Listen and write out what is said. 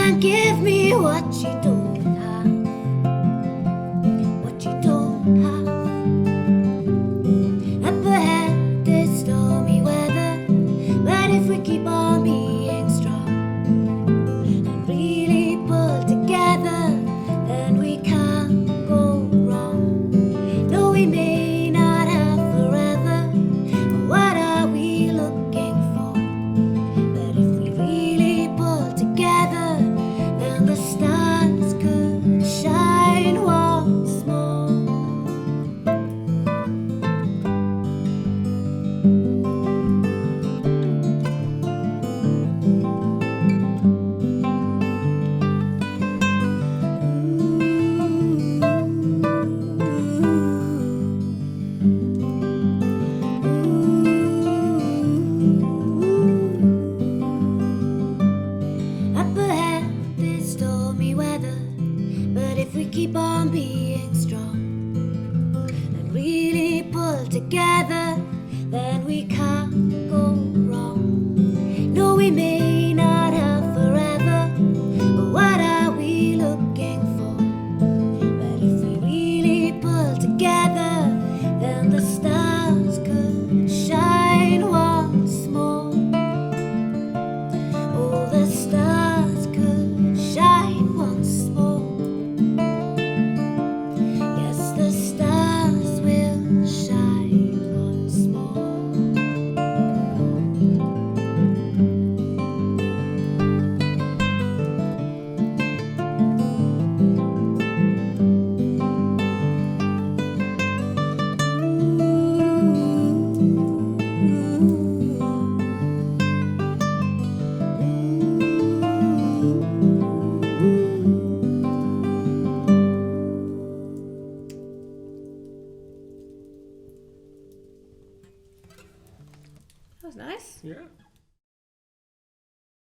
can't give me what you don't have, what you don't have. Up ahead there's stormy weather, but if we keep on being strong and really pull together, then we can't go wrong. No, we may not have forever, but what are we looking for? But if we really pull together, then the stars could shine once more. Up ahead there's stormy weather, but if we keep on being strong and really pull together, then we can't go wrong. No, we may not have forever, but what are we looking for? But if we really pull together, then the stars could shine once more. Oh, the stars could shine once more. Yes, the stars will shine once more. That was nice. Yeah.